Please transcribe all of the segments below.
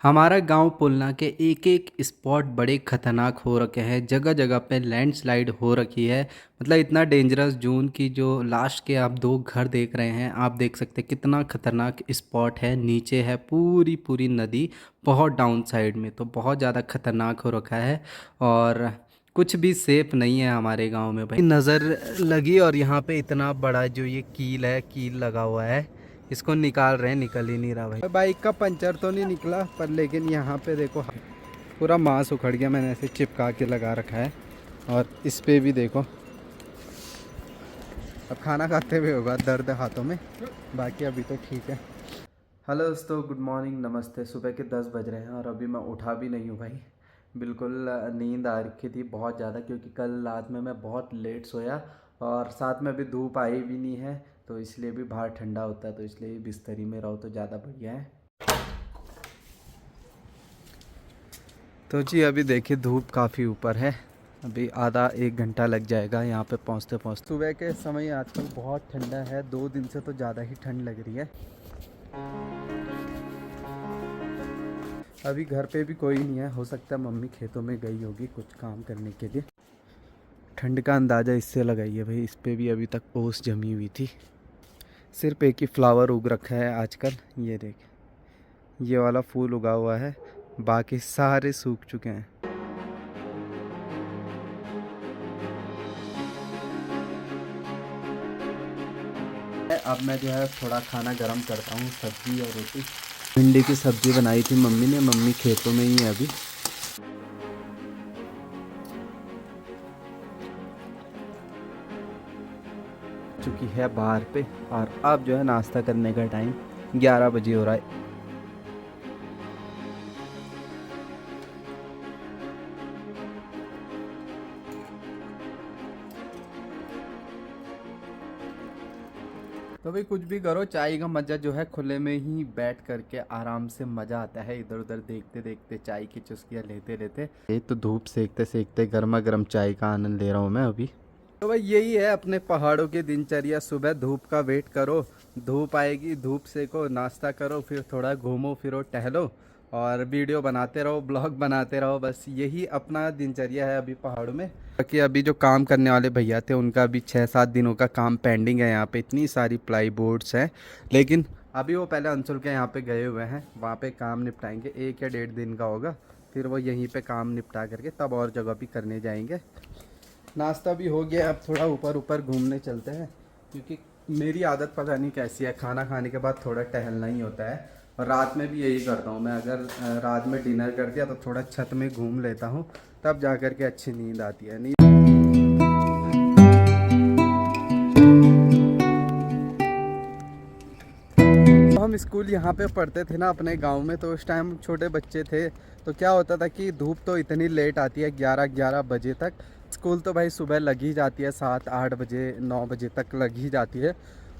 हमारा गांव पुलना के एक एक स्पॉट बड़े खतरनाक हो रखे हैं। जगह जगह पे लैंडस्लाइड हो रखी है। मतलब इतना डेंजरस जोन की जो लास्ट के आप दो घर देख रहे हैं, आप देख सकते हैं कितना खतरनाक स्पॉट है। नीचे है पूरी पूरी नदी, बहुत डाउन साइड में, तो बहुत ज़्यादा खतरनाक हो रखा है। और कुछ भी सेफ नहीं है हमारे गांव में भाई। नज़र लगी और यहाँ पे इतना बड़ा जो ये कील है, कील लगा हुआ है, इसको निकाल रहे हैं, निकल ही नहीं रहा भाई। बाइक का पंचर तो नहीं निकला पर लेकिन यहाँ पे देखो पूरा मांस उखड़ गया। मैंने ऐसे चिपका के लगा रखा है और इस पे भी देखो, अब खाना खाते हुए होगा दर्द हाथों में, बाकी अभी तो ठीक है। हेलो दोस्तों, गुड मॉर्निंग, नमस्ते। सुबह के 10 बज रहे हैं और अभी मैं उठा भी नहीं हूँ भाई। बिल्कुल नींद आ रखी थी बहुत ज़्यादा, क्योंकि कल रात में मैं बहुत लेट सोया और साथ में अभी धूप आई भी नहीं है, तो इसलिए भी बाहर ठंडा होता है, तो इसलिए बिस्तरी में रहो तो ज़्यादा बढ़िया है। तो जी अभी देखिए धूप काफ़ी ऊपर है, अभी आधा एक घंटा लग जाएगा यहाँ पे पहुँचते पहुँचते। सुबह के समय आजकल बहुत ठंडा है, 2 दिन से तो ज़्यादा ही ठंड लग रही है। अभी घर पे भी कोई नहीं है, हो सकता है मम्मी खेतों में गई होगी कुछ काम करने के लिए। ठंड का अंदाज़ा इससे लगाइए भाई, इस पे भी अभी तक ओस जमी हुई थी। सिर्फ एक ही फ्लावर उग रखा है आजकल, ये देख, ये वाला फूल उगा हुआ है, बाकी सारे सूख चुके हैं। अब मैं जो है थोड़ा खाना गरम करता हूँ, सब्जी और रोटी। भिंडी की सब्जी बनाई थी मम्मी ने, मम्मी खेतों में ही है अभी। चुकी है बाहर पे, और अब जो है नाश्ता करने का टाइम 11 बजे हो रहा है। तो भाई कुछ भी करो, चाय का मज़ा जो है खुले में ही बैठ करके आराम से मज़ा आता है। इधर उधर देखते देखते चाय की चुस्कियाँ लेते लेते, ये तो धूप सेकते सेकते गर्मा गर्म चाय का आनंद ले रहा हूँ मैं अभी। तो भाई यही है अपने पहाड़ों की दिनचर्या। सुबह धूप का वेट करो, धूप आएगी, धूप सेको, नाश्ता करो, फिर थोड़ा घूमो फिरो टहलो और वीडियो बनाते रहो, ब्लॉग बनाते रहो। बस यही अपना दिनचर्या है अभी पहाड़ों में। बाकी अभी जो काम करने वाले भैया थे उनका अभी 6-7 दिनों का काम पेंडिंग है। यहाँ पे इतनी सारी प्लाई बोर्ड्स हैं, लेकिन अभी वो पहले अंशुल के यहाँ पे गए हुए हैं, वहाँ पे काम निपटाएंगे। 1 या 1.5 दिन का होगा, फिर वो यहीं पे काम निपटा करके तब और जगह भी करने जाएंगे। नाश्ता भी हो गया, अब थोड़ा ऊपर ऊपर घूमने चलते हैं, क्योंकि मेरी आदत पता नहीं कैसी है, खाना खाने के बाद थोड़ा टहलना ही होता है। और रात में भी यही करता हूँ मैं, अगर रात में डिनर कर दिया तो थोड़ा छत में घूम लेता हूँ, तब जा कर के अच्छी नींद आती है। नींद तो हम स्कूल यहाँ पे पढ़ते थे ना अपने गांव में, तो उस टाइम छोटे बच्चे थे, तो क्या होता था कि धूप तो इतनी लेट आती है, 11-11 बजे तक। स्कूल तो भाई सुबह लग ही जाती है, 7-8 बजे 9 बजे तक लग ही जाती है।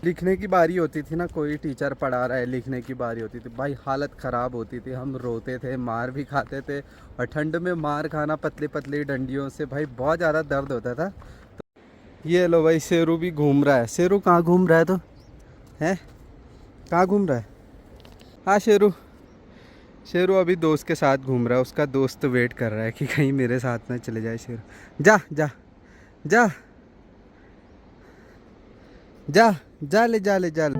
लिखने की बारी होती थी ना, कोई टीचर पढ़ा रहा है, लिखने की बारी होती थी, भाई हालत ख़राब होती थी। हम रोते थे, मार भी खाते थे, और ठंड में मार खाना पतली पतली डंडियों से भाई बहुत ज़्यादा दर्द होता था। तो ये लो भाई, शेरू भी घूम रहा है। शेरू कहाँ घूम रहा है तो है, कहाँ घूम रहा है? हाँ शेरू, शेरू अभी दोस्त के साथ घूम रहा है, उसका दोस्त वेट कर रहा है कि कहीं मेरे साथ ना चले जाए। शेरू जा जा जा जा, जा ले जा ले जा ले।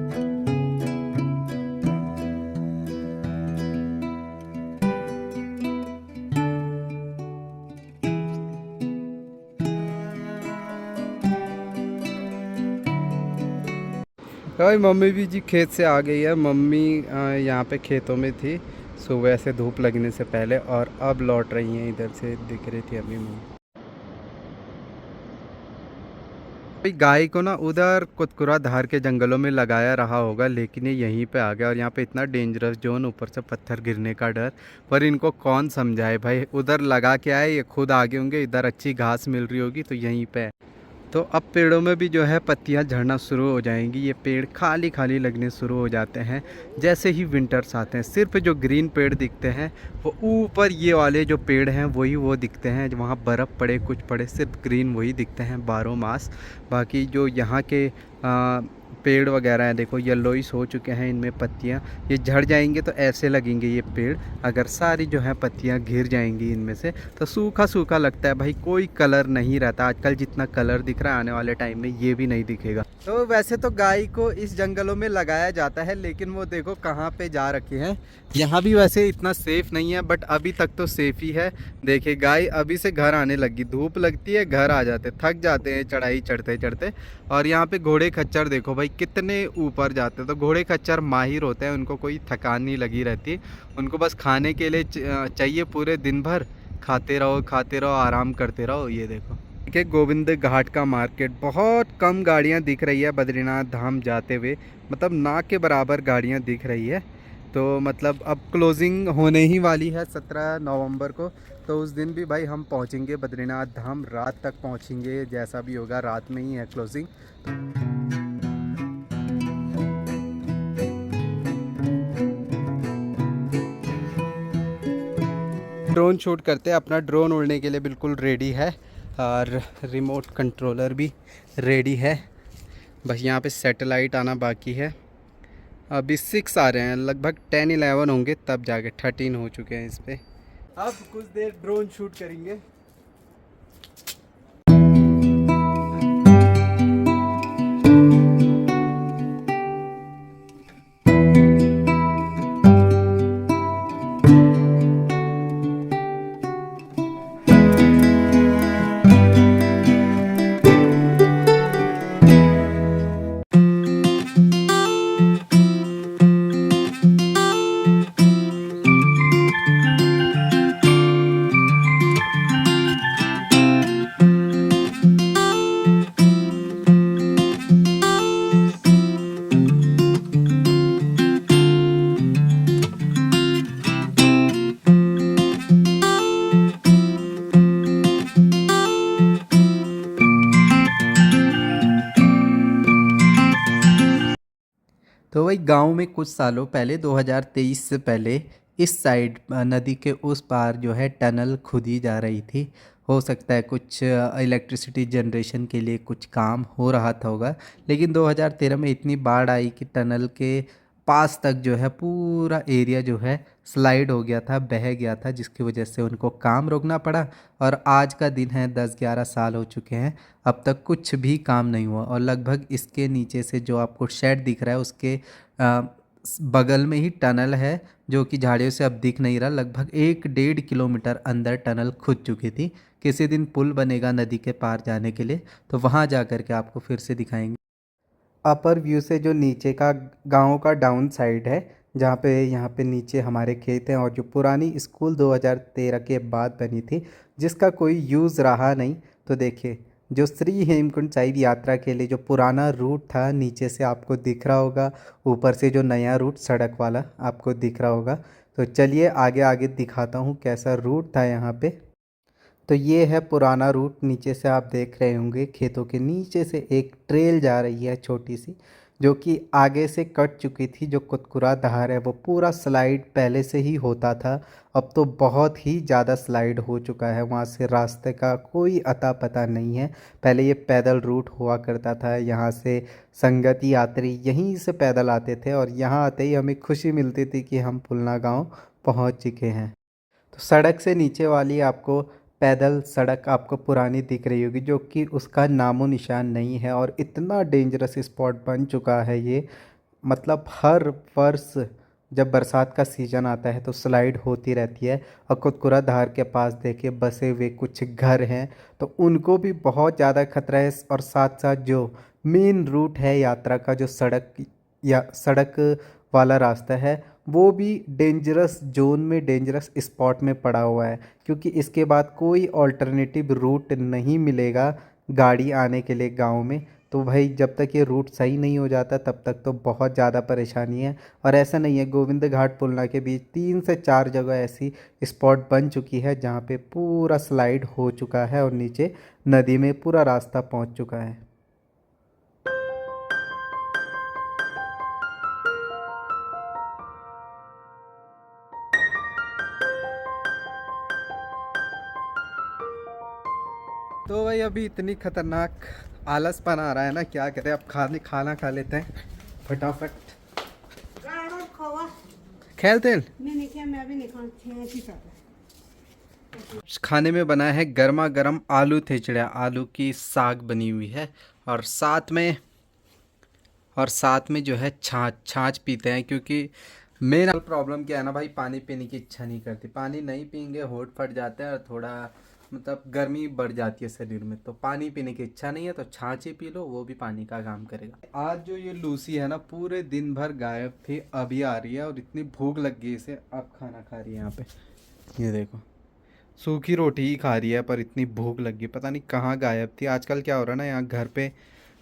तो भाई मम्मी भी जी खेत से आ गई है। मम्मी यहाँ पे खेतों में थी सुबह से धूप लगने से पहले, और अब लौट रही हैं, इधर से दिख रही थी अभी मम्मी। भाई गाय को ना उधर कुतकुरा धार के जंगलों में लगाया रहा होगा, लेकिन ये यहीं पे आ गया, और यहाँ पे इतना डेंजरस जोन, ऊपर से पत्थर गिरने का डर। पर इनको कौन समझाए भाई, उधर लगा के आए, ये खुद आगे होंगे, इधर अच्छी घास मिल रही होगी तो यहीं पे है। तो अब पेड़ों में भी जो है पत्तियां झड़ना शुरू हो जाएंगी। ये पेड़ खाली खाली लगने शुरू हो जाते हैं जैसे ही विंटर्स आते हैं। सिर्फ जो ग्रीन पेड़ दिखते हैं वो ऊपर, ये वाले जो पेड़ हैं वही वो दिखते हैं, वहाँ बर्फ़ पड़े कुछ पड़े, सिर्फ ग्रीन वही दिखते हैं 12 मास। बाकी जो यहाँ के पेड़ वगैरह हैं देखो येलोइश हो चुके हैं, इनमें पत्तियां ये झड़ जाएंगे तो ऐसे लगेंगे ये पेड़। अगर सारी जो है पत्तियां गिर जाएंगी इनमें से तो सूखा सूखा लगता है भाई, कोई कलर नहीं रहता। आजकल जितना कलर दिख रहा है आने वाले टाइम में ये भी नहीं दिखेगा। तो वैसे तो गाय को इस जंगलों में लगाया जाता है, लेकिन वो देखो कहाँ पे जा रखे हैं। यहाँ भी वैसे इतना सेफ नहीं है बट अभी तक तो सेफ ही है। देखिए गाय अभी से घर आने लगी, धूप लगती है घर आ जाते, थक जाते हैं चढ़ाई चढ़ते चढ़ते। और यहाँ पे घोड़े खच्चर देखो भाई कितने ऊपर जाते हैं। तो घोड़े खच्चर माहिर होते हैं, उनको कोई थकान नहीं लगी रहती, उनको बस खाने के लिए चाहिए, पूरे दिन भर खाते रहो आराम करते रहो। ये देखो के गोविंद घाट का मार्केट, बहुत कम गाड़ियाँ दिख रही है बद्रीनाथ धाम जाते हुए, मतलब ना के बराबर गाड़ियाँ दिख रही है। तो मतलब अब क्लोजिंग होने ही वाली है 17 नवंबर को, तो उस दिन भी भाई हम पहुंचेंगे बद्रीनाथ धाम, रात तक पहुंचेंगे, जैसा भी होगा रात में ही है क्लोजिंग। ड्रोन शूट करते हैं, अपना ड्रोन उड़ने के लिए बिल्कुल रेडी है और रिमोट कंट्रोलर भी रेडी है। बस यहाँ पे सैटेलाइट आना बाकी है। अभी 6 आ रहे हैं, लगभग 10-11 होंगे तब जाके 13 हो चुके हैं इस पे। अब कुछ देर ड्रोन शूट करेंगे। तो वही गांव में कुछ सालों पहले 2023 से पहले इस साइड नदी के उस पार जो है टनल खुदी जा रही थी। हो सकता है कुछ इलेक्ट्रिसिटी जनरेशन के लिए कुछ काम हो रहा था होगा, लेकिन 2013 में इतनी बाढ़ आई कि टनल के पास तक जो है पूरा एरिया जो है स्लाइड हो गया था, बह गया था, जिसकी वजह से उनको काम रोकना पड़ा। और आज का दिन है, 10-11 साल हो चुके हैं, अब तक कुछ भी काम नहीं हुआ। और लगभग इसके नीचे से जो आपको शेड दिख रहा है उसके बगल में ही टनल है, जो कि झाड़ियों से अब दिख नहीं रहा। लगभग 1-1.5 किलोमीटर अंदर टनल खुद चुकी थी। किसी दिन पुल बनेगा नदी के पार जाने के लिए, तो वहाँ जा कर के आपको फिर से दिखाएंगे। अपर व्यू से जो नीचे का गांव का डाउन साइड है, जहाँ पे यहाँ पे नीचे हमारे खेत हैं, और जो पुरानी स्कूल 2013 के बाद बनी थी जिसका कोई यूज़ रहा नहीं। तो देखिए जो श्री हेमकुंड साहिब यात्रा के लिए जो पुराना रूट था नीचे से आपको दिख रहा होगा, ऊपर से जो नया रूट सड़क वाला आपको दिख रहा होगा। तो चलिए आगे आगे दिखाता हूँ कैसा रूट था यहाँ पे। तो ये है पुराना रूट, नीचे से आप देख रहे होंगे खेतों के नीचे से एक ट्रेल जा रही है छोटी सी, जो कि आगे से कट चुकी थी। जो कुतकुरा धार है वो पूरा स्लाइड पहले से ही होता था, अब तो बहुत ही ज़्यादा स्लाइड हो चुका है, वहाँ से रास्ते का कोई अता पता नहीं है। पहले ये पैदल रूट हुआ करता था, यहाँ से संगत यात्री यहीं से पैदल आते थे और यहाँ आते ही हमें खुशी मिलती थी कि हम पुलना गाँव पहुँच चुके हैं। तो सड़क से नीचे वाली आपको पैदल सड़क आपको पुरानी दिख रही होगी, जो कि उसका नामो निशान नहीं है। और इतना डेंजरस स्पॉट बन चुका है ये, मतलब हर वर्ष जब बरसात का सीज़न आता है तो स्लाइड होती रहती है। और कुतकुरा धार के पास देखिए बसे हुए कुछ घर हैं, तो उनको भी बहुत ज़्यादा खतरा है। और साथ साथ जो मेन रूट है यात्रा का, जो सड़क वाला रास्ता है, वो भी डेंजरस जोन में, डेंजरस स्पॉट में पड़ा हुआ है, क्योंकि इसके बाद कोई ऑल्टरनेटिव रूट नहीं मिलेगा गाड़ी आने के लिए गांव में। तो भाई जब तक ये रूट सही नहीं हो जाता तब तक तो बहुत ज़्यादा परेशानी है। और ऐसा नहीं है, गोविंद घाट पुलना के बीच 3 से 4 जगह ऐसी स्पॉट बन चुकी है जहाँ पे पूरा स्लाइड हो चुका है और नीचे नदी में पूरा रास्ता पहुँच चुका है। तो भाई अभी इतनी खतरनाक आलसपन आ रहा है ना, क्या करें अब, खाना खा लेते हैं फटाफट। खेल तेल नहीं किया, मैं भी नहीं खाती। खाने में बना है गर्मा गर्म आलू थिचड़ा, आलू की साग बनी हुई है, और साथ में जो है छाछ पीते हैं, क्योंकि मेन प्रॉब्लम क्या है ना भाई, पानी पीने की इच्छा नहीं करती। पानी नहीं पियेंगे होठ फट जाता है और थोड़ा मतलब गर्मी बढ़ जाती है शरीर में, तो पानी पीने की इच्छा नहीं है, तो छाछ ही पी लो, वो भी पानी का काम करेगा। आज जो ये लूसी है ना, पूरे दिन भर गायब थी, अभी आ रही है और इतनी भूख लग गई इसे, अब खाना खा रही है। यहाँ पे ये देखो, सूखी रोटी ही खा रही है, पर इतनी भूख लगी, पता नहीं कहाँ गायब थी। आजकल क्या हो रहा है ना, यहाँ घर पे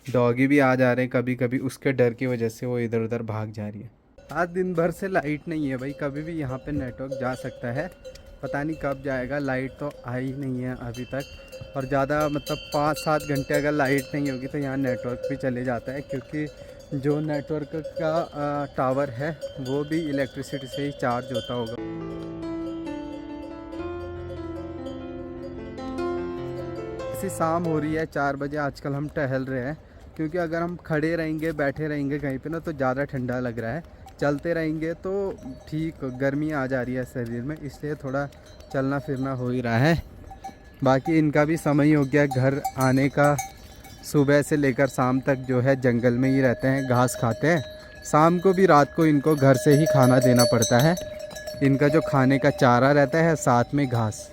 डॉगी भी आ जा रहे हैं कभी कभी, उसके डर की वजह से वो इधर उधर भाग जा रही है। आज दिन भर से लाइट नहीं है भाई, कभी भी यहाँ पे नेटवर्क जा सकता है, पता नहीं कब जाएगा। लाइट तो आई नहीं है अभी तक, और ज़्यादा मतलब 5-7 घंटे अगर लाइट नहीं होगी तो यहाँ नेटवर्क भी चले जाता है, क्योंकि जो नेटवर्क का टावर है वो भी इलेक्ट्रिसिटी से ही चार्ज होता होगा। ऐसी शाम हो रही है 4 बजे, आजकल हम टहल रहे हैं, क्योंकि अगर हम खड़े रहेंगे बैठे रहेंगे कहीं पे ना तो ज़्यादा ठंडा लग रहा है, चलते रहेंगे तो ठीक गर्मी आ जा रही है शरीर में, इसलिए थोड़ा चलना फिरना हो ही रहा है। बाकी इनका भी समय हो गया घर आने का, सुबह से लेकर शाम तक जो है जंगल में ही रहते हैं, घास खाते हैं। शाम को भी रात को इनको घर से ही खाना देना पड़ता है, इनका जो खाने का चारा रहता है साथ में घास।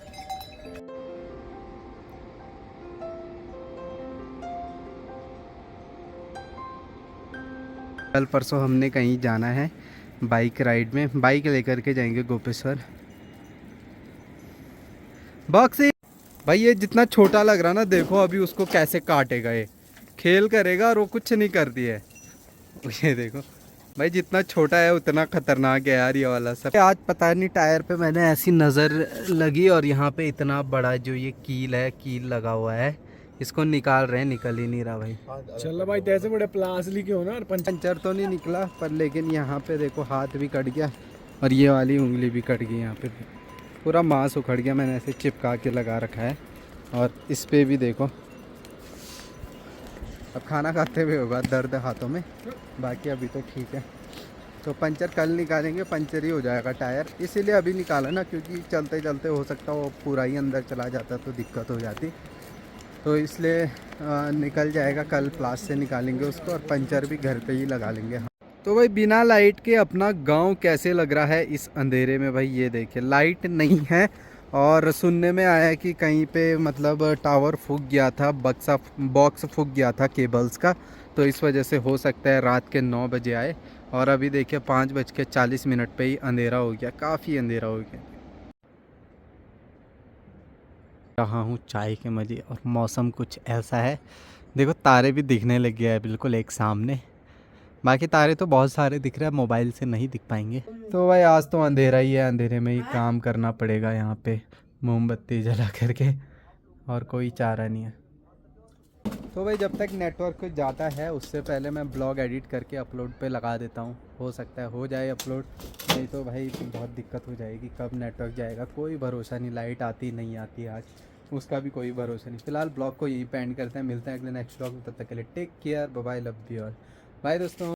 कल परसों हमने कहीं जाना है बाइक राइड में, बाइक लेकर के जाएंगे गोपेश्वर। बॉक्सी भाई, ये जितना छोटा लग रहा ना, देखो अभी उसको कैसे काटेगा, ये खेल करेगा और वो कुछ नहीं करती है। ये देखो भाई, जितना छोटा है उतना खतरनाक है यार ये वाला सब। आज पता नहीं टायर पे मैंने ऐसी नज़र लगी, और यहाँ पे इतना बड़ा जो ये कील है, कील लगा हुआ है, इसको निकाल रहे हैं, निकल ही नहीं रहा भाई। चल भाई, तैसे बड़े प्लास्टिक के हो ना, पंचर तो नहीं निकला पर, लेकिन यहाँ पे देखो हाथ भी कट गया और ये वाली उंगली भी कट गई, यहाँ पे पूरा मांस उखड़ गया, मैंने ऐसे चिपका के लगा रखा है। और इस पे भी देखो, अब खाना खाते हुए होगा दर्द हाथों में, बाकी अभी तो ठीक है। तो पंचर कल निकालेंगे, पंचर ही हो जाएगा टायर, इसीलिए अभी निकाला ना, क्योंकि चलते चलते हो सकता वो पूरा ही अंदर चला जाता तो दिक्कत हो जाती, तो इसलिए निकल जाएगा, कल प्लास से निकालेंगे उसको, और पंचर भी घर पे ही लगा लेंगे। तो भाई बिना लाइट के अपना गांव कैसे लग रहा है इस अंधेरे में भाई, ये देखिए लाइट नहीं है, और सुनने में आया कि कहीं पे मतलब टावर फूक गया था, बॉक्स फूक गया था केबल्स का, तो इस वजह से हो सकता है रात के 9 बजे आए, और अभी देखिए 5:40 पे ही अंधेरा हो गया, काफ़ी अंधेरा हो गया। रहा हूँ चाय के मज़े, और मौसम कुछ ऐसा है, देखो तारे भी दिखने लग गया है बिल्कुल एक सामने, बाकी तारे तो बहुत सारे दिख रहे हैं, मोबाइल से नहीं दिख पाएंगे। तो भाई आज तो अंधेरा ही है, अंधेरे में ही काम करना पड़ेगा यहाँ पे, मोमबत्ती जला करके, और कोई चारा नहीं है। तो भाई जब तक नेटवर्क जाता है उससे पहले मैं ब्लॉग एडिट करके अपलोड पे लगा देता हूँ, हो सकता है हो जाए अपलोड, नहीं तो भाई बहुत दिक्कत हो जाएगी, कब नेटवर्क जाएगा कोई भरोसा नहीं, लाइट आती नहीं आती आज, उसका भी कोई भरोसा नहीं। फिलहाल ब्लॉग को यहीं पे एंड करते हैं, मिलते हैं अगले नेक्स्ट ब्लॉग में, तब तक के लिए take care, bye bye, love you all, bye दोस्तों।